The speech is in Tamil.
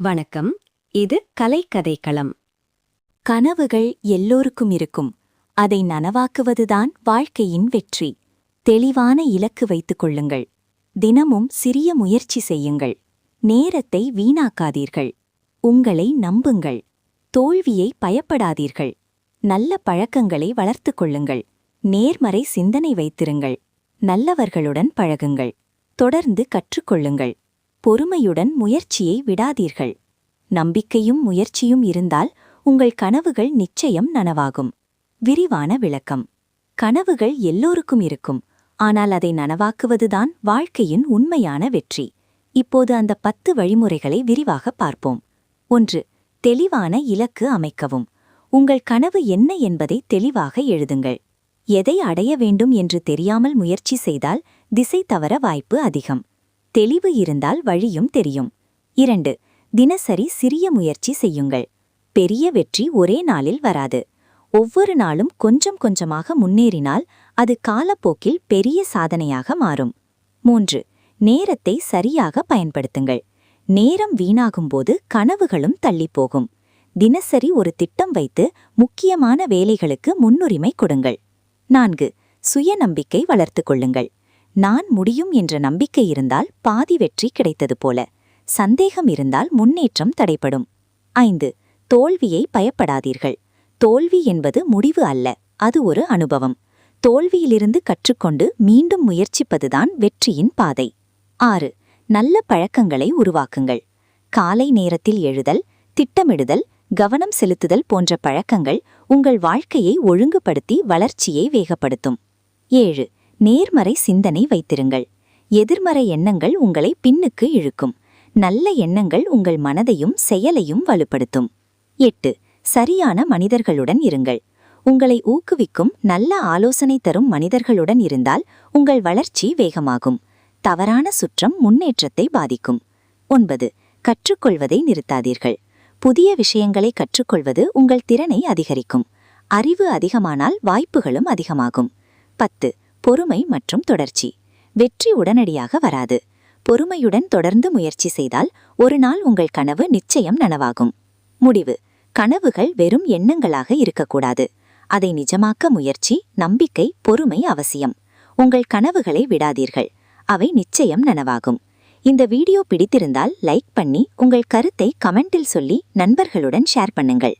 வணக்கம். இது கலைக்கதைக்களம். கனவுகள் எல்லோருக்கும் இருக்கும். அதை நனவாக்குவதுதான் வாழ்க்கையின் வெற்றி. தெளிவான இலக்கு வைத்துக் கொள்ளுங்கள். தினமும் சிறிய முயற்சி செய்யுங்கள். நேரத்தை வீணாக்காதீர்கள். உங்களை நம்புங்கள். தோல்வியை பயப்படாதீர்கள். நல்ல பழக்கங்களை வளர்த்துக் கொள்ளுங்கள். நேர்மறை சிந்தனை வைத்திருங்கள். நல்லவர்களுடன் பழகுங்கள். தொடர்ந்து கற்றுக்கொள்ளுங்கள். பொறுமையுடன் முயற்சியை விடாதீர்கள். நம்பிக்கையும் முயற்சியும் இருந்தால் உங்கள் கனவுகள் நிச்சயம் நனவாகும். விரிவான விளக்கம். கனவுகள் எல்லோருக்கும் இருக்கும். ஆனால் அதை நனவாக்குவதுதான் வாழ்க்கையின் உண்மையான வெற்றி. இப்போது அந்த 10 வழிமுறைகளை விரிவாக பார்ப்போம். 1. தெளிவான இலக்கு அமைக்கவும். உங்கள் கனவு என்ன என்பதை தெளிவாக எழுதுங்கள். எதை அடைய வேண்டும் என்று தெரியாமல் முயற்சி செய்தால் திசை தவற வாய்ப்பு அதிகம். தெளிவு இருந்தால் வழியும் தெரியும். 2. தினசரி சிறிய முயற்சி செய்யுங்கள். பெரிய வெற்றி ஒரே நாளில் வராது. ஒவ்வொரு நாளும் கொஞ்சம் கொஞ்சமாக முன்னேறினால் அது காலப்போக்கில் பெரிய சாதனையாக மாறும். 3. நேரத்தை சரியாக பயன்படுத்துங்கள். நேரம் வீணாகும்போது கனவுகளும் தள்ளிப்போகும். தினசரி ஒரு திட்டம் வைத்து முக்கியமான வேலைகளுக்கு முன்னுரிமை கொடுங்கள். 4. சுயநம்பிக்கை வளர்த்துக் கொள்ளுங்கள். நான் முடியும் என்ற நம்பிக்கை இருந்தால் பாதி வெற்றி கிடைத்தது போல. சந்தேகம் இருந்தால் முன்னேற்றம் தடைப்படும். 5. தோல்வியை பயப்படாதீர்கள். தோல்வி என்பது முடிவு அல்ல, அது ஒரு அனுபவம். தோல்வியிலிருந்து கற்றுக்கொண்டு மீண்டும் முயற்சிப்பதுதான் வெற்றியின் பாதை. 6. நல்ல பழக்கங்களை உருவாக்குங்கள். காலை நேரத்தில் எழுதல், திட்டமிடுதல், கவனம் செலுத்துதல் போன்ற பழக்கங்கள் உங்கள் வாழ்க்கையை ஒழுங்குபடுத்தி வளர்ச்சியை வேகப்படுத்தும். 7. நேர்மறை சிந்தனை வைத்திருங்கள். எதிர்மறை எண்ணங்கள் உங்களை பின்னுக்கு இழுக்கும். நல்ல எண்ணங்கள் உங்கள் மனதையும் செயலையும் வலுப்படுத்தும். 8. சரியான மனிதர்களுடன் இருங்கள். உங்களை ஊக்குவிக்கும் நல்ல ஆலோசனை தரும் மனிதர்களுடன் இருந்தால் உங்கள் வளர்ச்சி வேகமாகும். தவறான சுற்றம் முன்னேற்றத்தை பாதிக்கும். 9. கற்றுக்கொள்வதை நிறுத்தாதீர்கள். புதிய விஷயங்களை கற்றுக்கொள்வது உங்கள் திறனை அதிகரிக்கும். அறிவு அதிகமானால் வாய்ப்புகளும் அதிகமாகும். 10. பொறுமை மற்றும் தொடர்ச்சி. வெற்றி உடனடியாக வராது. பொறுமையுடன் தொடர்ந்து முயற்சி செய்தால் ஒரு நாள் உங்கள் கனவு நிச்சயம் நனவாகும். முடிவு. கனவுகள் வெறும் எண்ணங்களாக இருக்கக்கூடாது. அதை நிஜமாக்க முயற்சி, நம்பிக்கை, பொறுமை அவசியம். உங்கள் கனவுகளை விடாதீர்கள். அவை நிச்சயம் நனவாகும். இந்த வீடியோ பிடித்திருந்தால் லைக் பண்ணி உங்கள் கருத்தை கமெண்டில் சொல்லி நண்பர்களுடன் ஷேர் பண்ணுங்கள்.